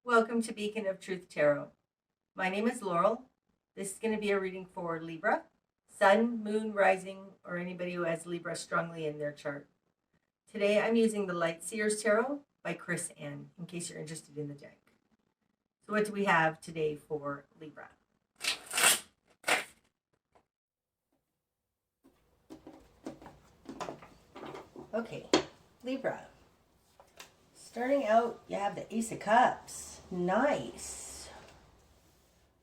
Welcome to Beacon of Truth Tarot. My name is Laurel. This is going to be a reading for Libra, Sun, Moon, Rising, or anybody who has Libra strongly in their chart. Today I'm using the Lightseers Tarot by Chris Ann, in case you're interested in the deck. So what do we have today for Libra? Okay, Libra. Starting out, you have the Ace of Cups. Nice.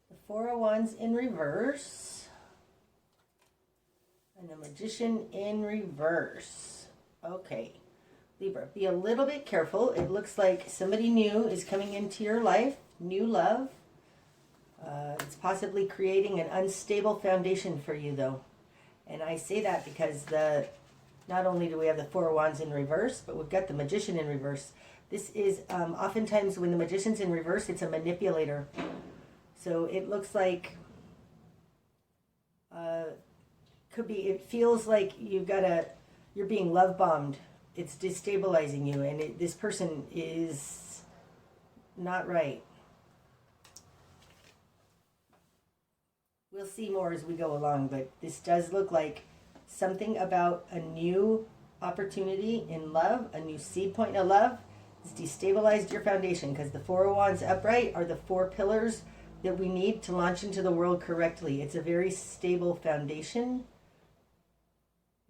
The Four of Wands in reverse. And the Magician in reverse. Okay. Libra, be a little bit careful. It looks like somebody new is coming into your life. New love. It's possibly creating an unstable foundation for you, though. And I say that because not only do we have the Four of Wands in reverse, but we've got the Magician in reverse. This is oftentimes when the Magician's in reverse, it's a manipulator. So it looks like, it feels like you're being love bombed. It's destabilizing you, and this person is not right. We'll see more as we go along, but this does look like something about a new opportunity in love, a new seed point of love. It's destabilized your foundation because the Four of Wands upright are the four pillars that we need to launch into the world correctly. It's a very stable foundation.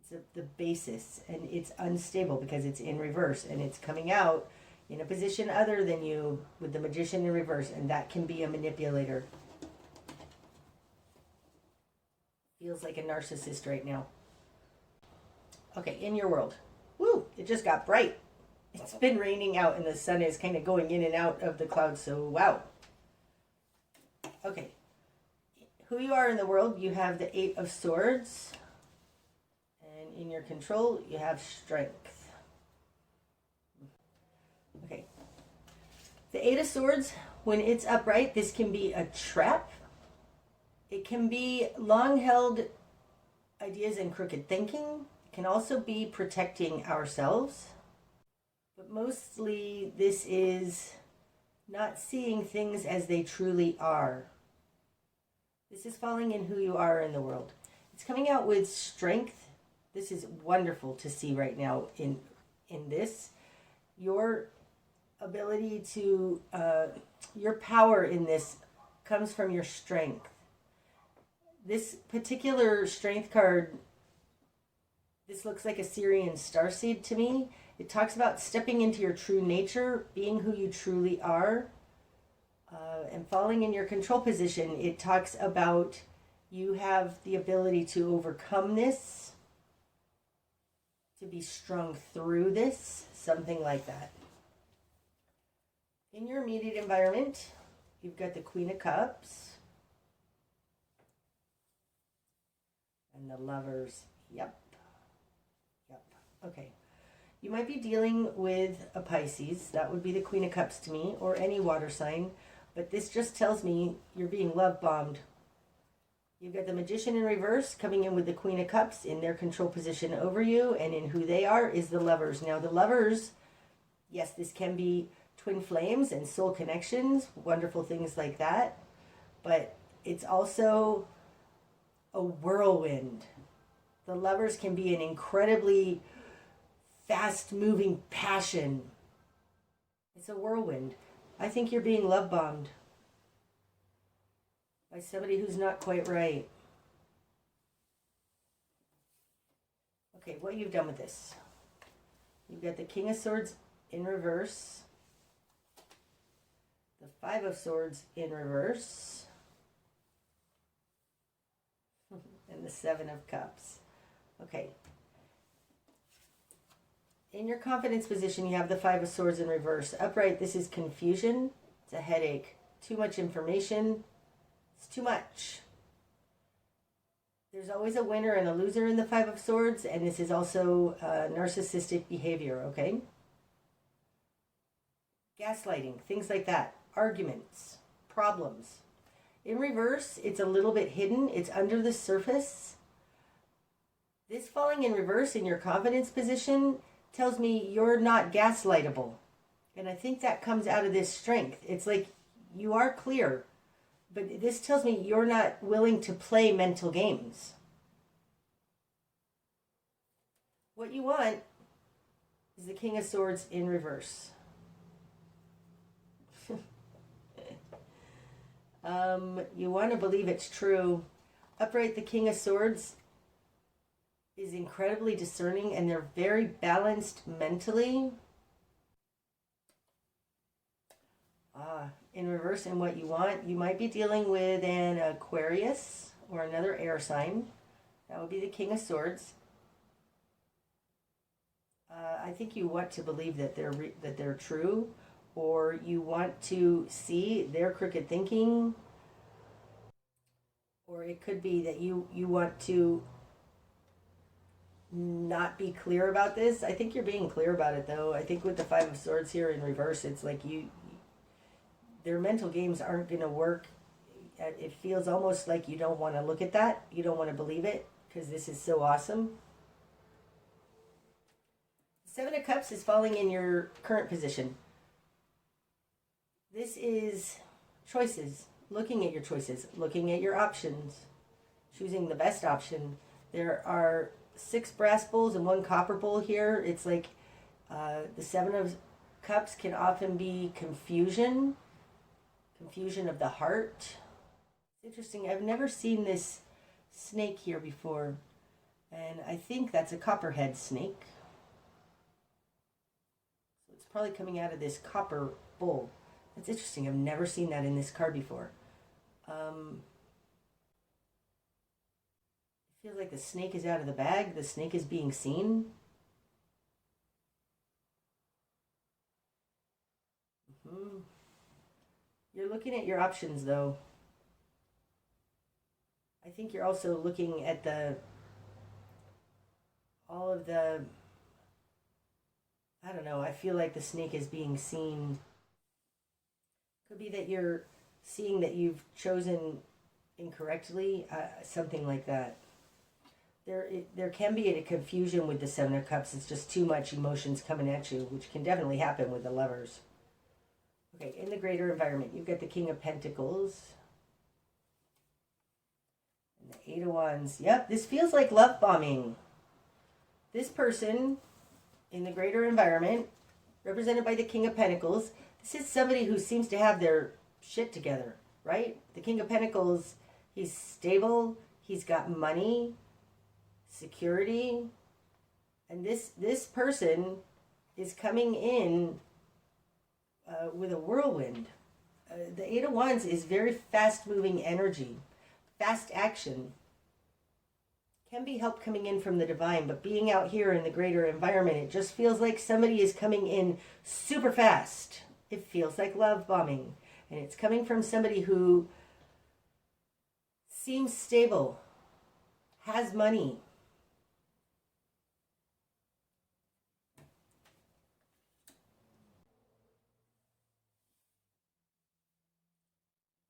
It's the basis, and it's unstable because it's in reverse, and it's coming out in a position other than you with the Magician in reverse, and that can be a manipulator. Feels like a narcissist right now. Okay, in your world. Woo, it just got bright. It's been raining out and the sun is kind of going in and out of the clouds, so wow. Okay, who you are in the world, you have the Eight of Swords. And in your control, you have Strength. Okay, the Eight of Swords, when it's upright, this can be a trap. It can be long-held ideas and crooked thinking. It can also be protecting ourselves. But mostly this is not seeing things as they truly are. This is falling in who you are in the world. It's coming out with strength. This is wonderful to see right now in this. Your ability to, your power in this comes from your strength. This particular strength card, this looks like a Syrian starseed to me. It talks about stepping into your true nature, being who you truly are, and falling in your control position. It talks about you have the ability to overcome this, to be strong through this, something like that. In your immediate environment, you've got the Queen of Cups and the Lovers. Yep. Okay. You might be dealing with a Pisces. That would be the Queen of Cups to me, or any water sign. But this just tells me you're being love bombed. You've got the Magician in reverse coming in with the Queen of Cups in their control position over you, and in who they are is the Lovers. Now the Lovers, yes, this can be twin flames and soul connections, wonderful things like that. But it's also a whirlwind. The Lovers can be an incredibly fast-moving passion. It's a whirlwind. I think you're being love bombed by somebody who's not quite right. Okay, what you've done with this. You've got the King of Swords in reverse, the Five of Swords in reverse, and the Seven of Cups. Okay. In your confidence position, you have the Five of Swords in reverse. Upright, this is confusion. It's a headache. Too much information. It's too much. There's always a winner and a loser in the Five of Swords, and this is also narcissistic behavior, okay? Gaslighting, things like that. Arguments, problems. In reverse, it's a little bit hidden. It's under the surface. This falling in reverse in your confidence position tells me you're not gaslightable. And I think that comes out of this strength. It's like you are clear, but this tells me you're not willing to play mental games. What you want is the King of Swords in reverse. You want to believe it's true. Upright, the King of Swords is incredibly discerning, and they're very balanced mentally. In reverse, and what you want, you might be dealing with an Aquarius or another air sign. That would be the King of Swords. I think you want to believe that they're true, or you want to see their crooked thinking, or it could be that you want to not be clear about this. I think you're being clear about it, though. I think with the Five of Swords here in reverse, it's like their mental games aren't going to work. It feels almost like you don't want to look at that. You don't want to believe it because this is so awesome. Seven of Cups is falling in your current position. This is choices, looking at your choices, looking at your options, choosing the best option. There are 6 brass bowls and 1 copper bowl here. It's like the Seven of Cups can often be confusion of the heart. It's interesting. I've never seen this snake here before, and I think that's a copperhead snake. So it's probably coming out of this copper bowl. That's interesting. I've never seen that in this card before. It feels like the snake is out of the bag. The snake is being seen. You're looking at your options, though. I think you're also looking at all of the, I don't know, I feel like the snake is being seen. Could be that you're seeing that you've chosen incorrectly, something like that. There can be a confusion with the Seven of Cups. It's just too much emotions coming at you, which can definitely happen with the Lovers. Okay, in the greater environment, you've got the King of Pentacles. And the Eight of Wands. Yep, this feels like love bombing. This person in the greater environment, represented by the King of Pentacles, this is somebody who seems to have their shit together, right? The King of Pentacles, he's stable, he's got money, security, and this person is coming in with a whirlwind. The Eight of Wands is very fast-moving energy, fast action. Can be help coming in from the divine, but being out here in the greater environment, it just feels like somebody is coming in super fast. It feels like love bombing, and it's coming from somebody who seems stable, has money.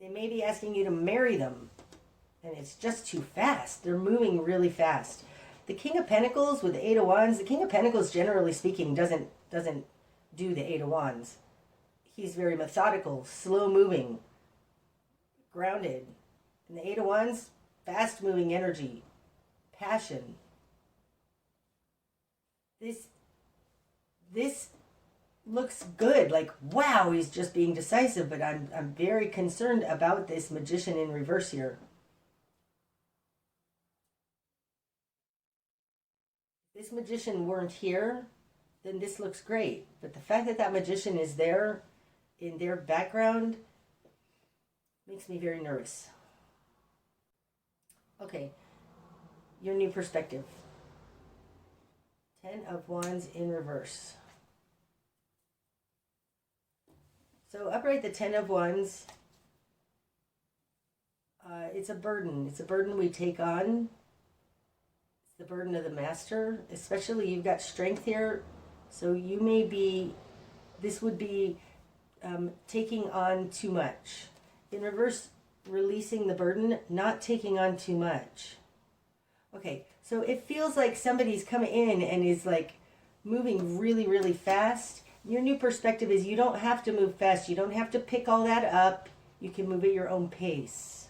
They may be asking you to marry them, and it's just too fast. They're moving really fast. The King of Pentacles with the Eight of Wands, the King of Pentacles, generally speaking, doesn't do the Eight of Wands. He's very methodical, slow-moving, grounded. And the Eight of Wands, fast-moving energy, passion. This looks good. Like, wow, he's just being decisive. But I'm very concerned about this Magician in reverse here. If this Magician weren't here, then this looks great. But the fact that that Magician is there in their background makes me very nervous. Okay, your new perspective. 10 of Wands in reverse. So upright, the 10 of Wands, it's a burden. It's a burden we take on. It's the burden of the Master. Especially you've got strength here. So you may be, this would be taking on too much. In reverse, releasing the burden, not taking on too much. Okay, so it feels like somebody's coming in and is like moving really, really fast, Your new perspective is you don't have to move fast. You don't have to pick all that up. You can move at your own pace.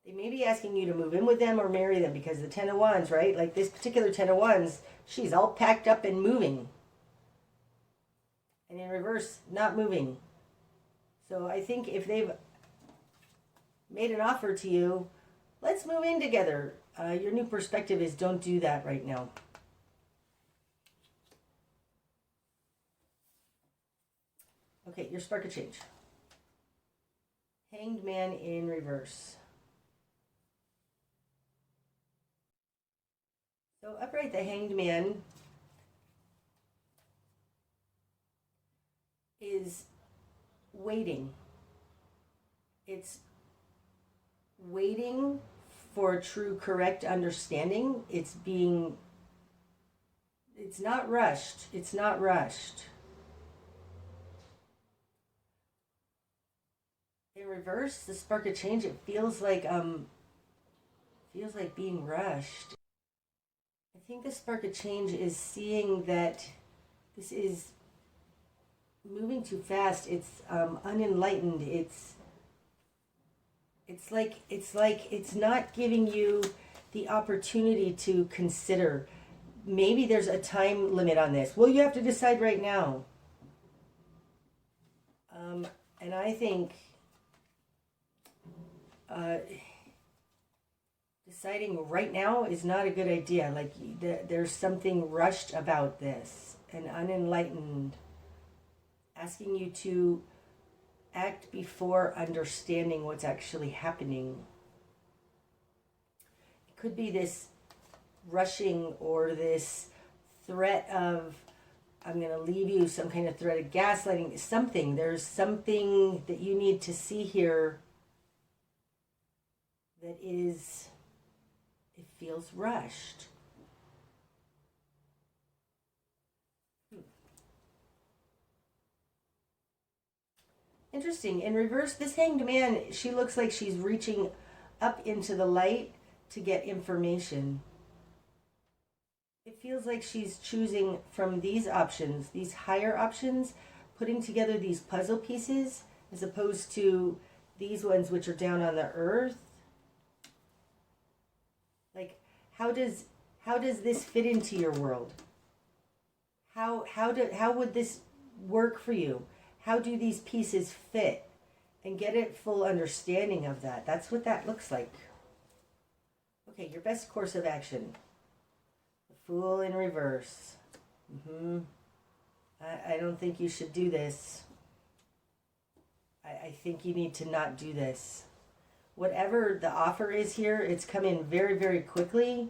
They may be asking you to move in with them or marry them because the Ten of Wands, right? Like this particular Ten of Wands, she's all packed up and moving. And in reverse, not moving. So I think if they've made an offer to you, let's move in together. Your new perspective is don't do that right now. Okay, your spark of change. Hanged Man in reverse. So upright, the Hanged Man is waiting. It's waiting for true, correct understanding. It's not rushed. It's not rushed. In reverse, the spark of change, it feels like being rushed. I think the spark of change is seeing that this is moving too fast. It's unenlightened. It's like it's not giving you the opportunity to consider. Maybe there's a time limit on this. Well, you have to decide right now. And I think deciding right now is not a good idea. Like there's something rushed about this, and unenlightened, asking you to act before understanding what's actually happening. It could be this rushing or this threat of, I'm going to leave you, some kind of threat of gaslighting, something. There's something that you need to see here that is, it feels rushed. Interesting. In reverse, this Hanged Man, she looks like she's reaching up into the light to get information. It feels like she's choosing from these options, these higher options, putting together these puzzle pieces, as opposed to these ones which are down on the earth. Like, how does this fit into your world? How would this work for you? How do these pieces fit? And get a full understanding of that. That's what that looks like. Okay, your best course of action. The Fool in reverse. I don't think you should do this. I think you need to not do this. Whatever the offer is here, it's come in very, very quickly.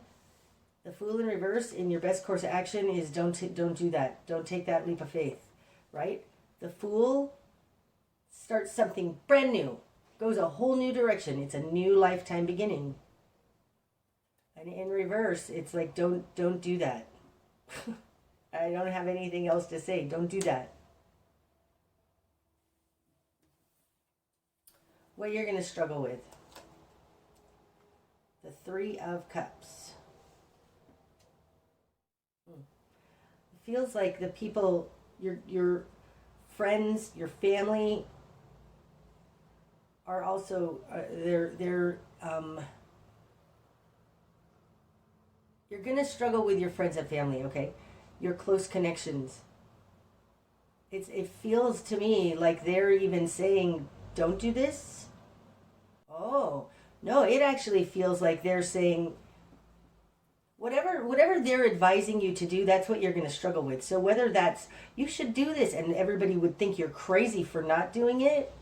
The Fool in reverse, in your best course of action, is don't do that. Don't take that leap of faith, right? The Fool starts something brand new, goes a whole new direction. It's a new lifetime beginning. And in reverse, it's like, don't do that. I don't have anything else to say. Don't do that. What you're going to struggle with. The Three of Cups. It feels like the people, your friends, your family, are also you're going to struggle with your friends and family, okay? Your close connections. It feels to me like they're even saying, don't do this. Oh, no, it actually feels like they're saying, whatever they're advising you to do, that's what you're going to struggle with. So whether that's, you should do this, and everybody would think you're crazy for not doing it,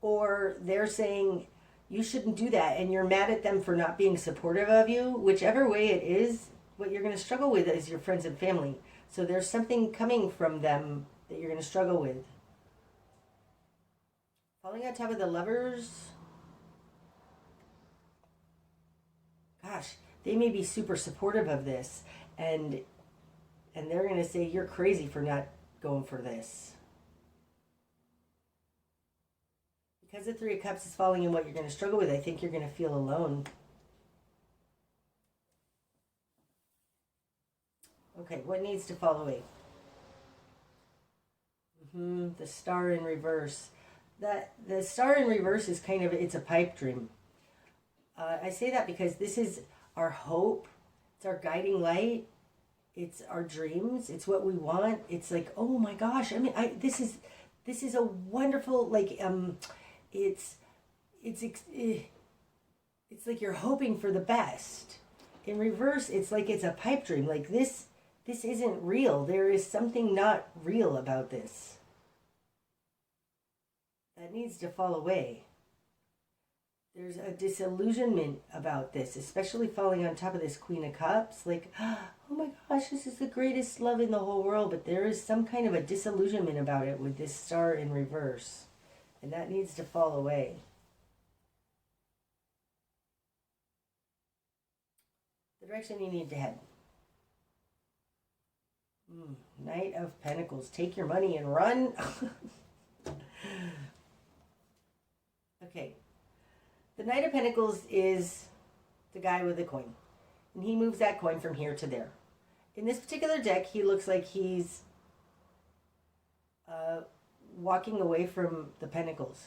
or they're saying, you shouldn't do that, and you're mad at them for not being supportive of you, whichever way it is, what you're going to struggle with is your friends and family. So there's something coming from them that you're going to struggle with. Falling on top of the Lovers. Gosh, they may be super supportive of this, and they're going to say, you're crazy for not going for this. Because the Three of Cups is falling in what you're going to struggle with, I think you're going to feel alone. Okay, what needs to fall away? The star in reverse. The star in reverse is kind of, it's a pipe dream. I say that because this is our hope. It's our guiding light. It's our dreams. It's what we want. It's like, oh my gosh. I mean, this is a wonderful, like, it's like you're hoping for the best. In reverse, it's like it's a pipe dream. Like this isn't real. There is something not real about this. That needs to fall away. There's a disillusionment about this, especially falling on top of this Queen of Cups. Like, oh my gosh, this is the greatest love in the whole world. But there is some kind of a disillusionment about it with this star in reverse. And that needs to fall away. The direction you need to head. Knight of Pentacles. Take your money and run. Okay. The Knight of Pentacles is the guy with the coin. And he moves that coin from here to there. In this particular deck, he looks like he's walking away from the Pentacles.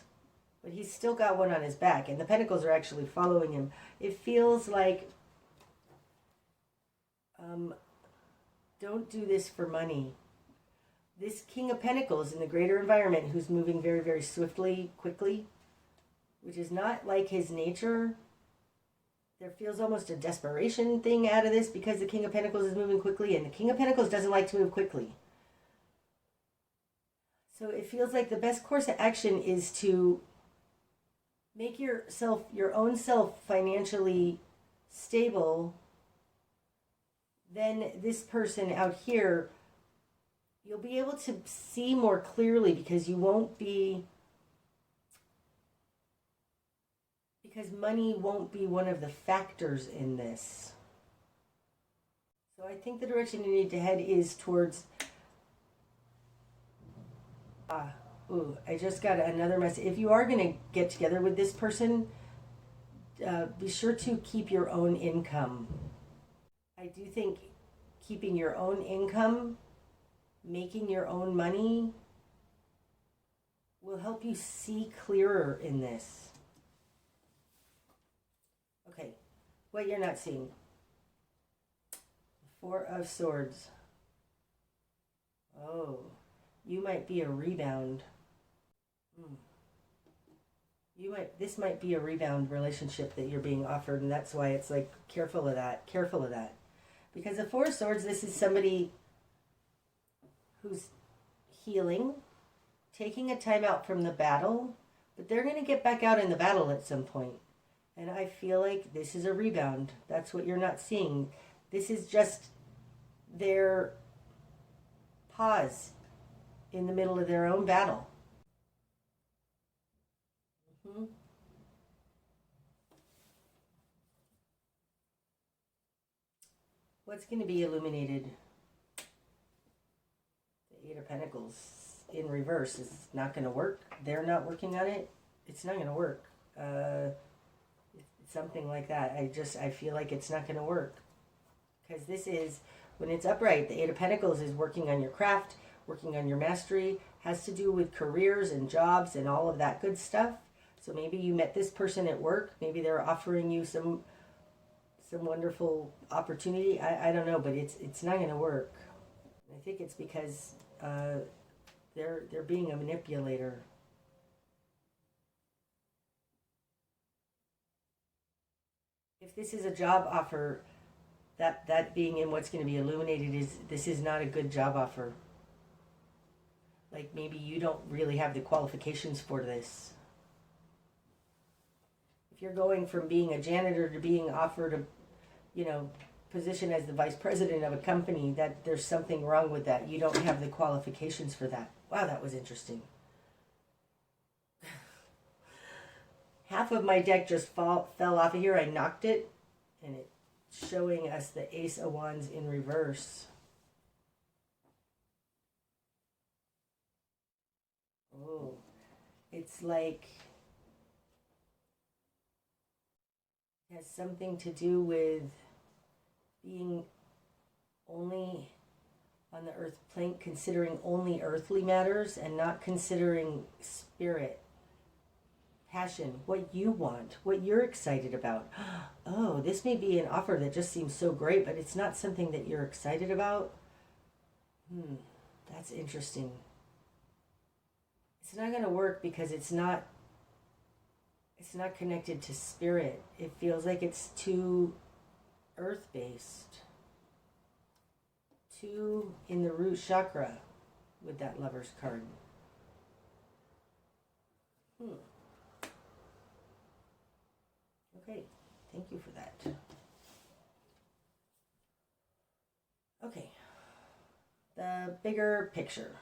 But he's still got one on his back. And the Pentacles are actually following him. It feels like, don't do this for money. This King of Pentacles in the greater environment, who's moving very, very swiftly, quickly, which is not like his nature. There feels almost a desperation thing out of this because the King of Pentacles is moving quickly, and the King of Pentacles doesn't like to move quickly. So it feels like the best course of action is to make your own self financially stable. Then this person out here, you'll be able to see more clearly because you won't be, because money won't be one of the factors in this. So I think the direction you need to head is towards, I just got another message. If you are going to get together with this person, be sure to keep your own income. I do think keeping your own income, making your own money, will help you see clearer in this. Okay, what you're not seeing. Four of Swords. Oh, you might be a rebound. This might be a rebound relationship that you're being offered, and that's why it's like, careful of that, careful of that. Because the Four of Swords, this is somebody who's healing, taking a time out from the battle, but they're going to get back out in the battle at some point. And I feel like this is a rebound. That's what you're not seeing. This is just their pause in the middle of their own battle. What's going to be illuminated? The Eight of Pentacles in reverse is not going to work. They're not working on it. It's not going to work. Something like that. I feel like it's not going to work. Because this is, when it's upright, the Eight of Pentacles is working on your craft, working on your mastery, has to do with careers and jobs and all of that good stuff. So maybe you met this person at work. Maybe they're offering you some wonderful opportunity. I don't know, but it's not going to work. I think it's because they're being a manipulator. If this is a job offer, that being in what's going to be illuminated is, this is not a good job offer. Like maybe you don't really have the qualifications for this. If you're going from being a janitor to being offered a, position as the vice president of a company, that there's something wrong with that. You don't have the qualifications for that. Wow, that was interesting. Half of my deck just fell off of here. I knocked it, and it's showing us the Ace of Wands in reverse. Oh, it's like it has something to do with being only on the earth plane, considering only earthly matters and not considering spirit, passion, what you want, what you're excited about. Oh, this may be an offer that just seems so great, but it's not something that you're excited about. That's interesting. It's not going to work because it's not connected to spirit. It feels like it's too earth-based, too in the root chakra with that Lover's card. Okay, thank you for that. Okay, the bigger picture.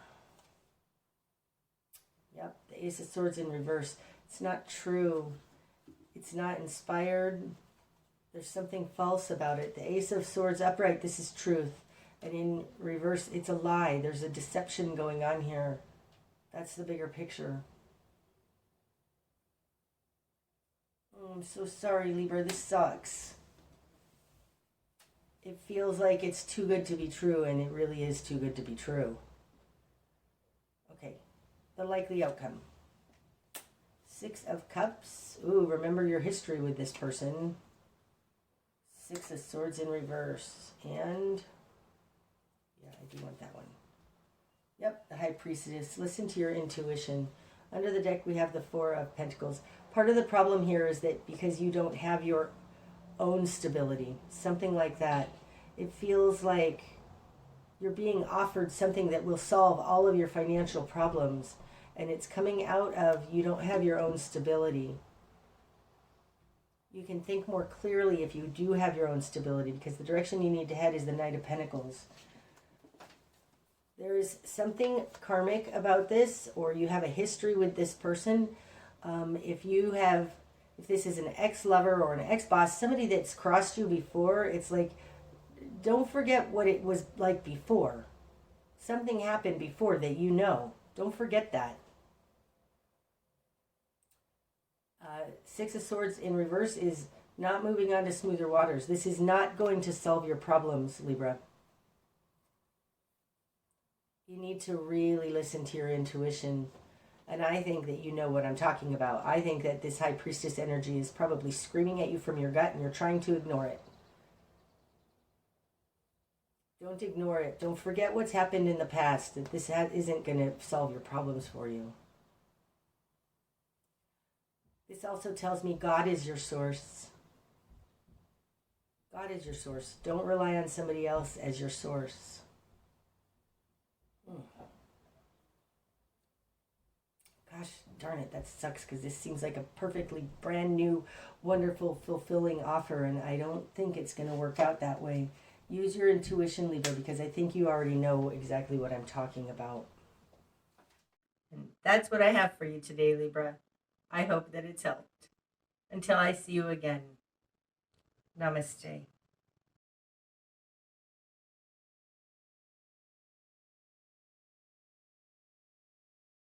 Yep, the Ace of Swords in reverse. It's not true. It's not inspired. There's something false about it. The Ace of Swords upright, this is truth. And in reverse, it's a lie. There's a deception going on here. That's the bigger picture. Oh, I'm so sorry, Libra. This sucks. It feels like it's too good to be true, and it really is too good to be true. Okay, the likely outcome. 6 of Cups. Ooh, remember your history with this person. 6 of Swords in reverse. And, yeah, I do want that one. Yep, the High Priestess. Listen to your intuition. Under the deck, we have the 4 of Pentacles. Part of the problem here is that because you don't have your own stability, something like that, it feels like you're being offered something that will solve all of your financial problems, and it's coming out of you don't have your own stability. You can think more clearly if you do have your own stability, because the direction you need to head is the Knight of Pentacles. There is something karmic about this, or you have a history with this person. If this is an ex-lover or an ex-boss, somebody that's crossed you before, it's like, don't forget what it was like before. Something happened before that you know. Don't forget that. 6 of Swords in reverse is not moving on to smoother waters. This is not going to solve your problems, Libra. You need to really listen to your intuition. And I think that you know what I'm talking about. I think that this High Priestess energy is probably screaming at you from your gut and you're trying to ignore it. Don't ignore it. Don't forget what's happened in the past, that this isn't going to solve your problems for you. This also tells me God is your source. God is your source. Don't rely on somebody else as your source. Gosh darn it, that sucks, because this seems like a perfectly brand new, wonderful, fulfilling offer, and I don't think it's going to work out that way. Use your intuition, Libra, because I think you already know exactly what I'm talking about. And that's what I have for you today, Libra. I hope that it's helped. Until I see you again. Namaste.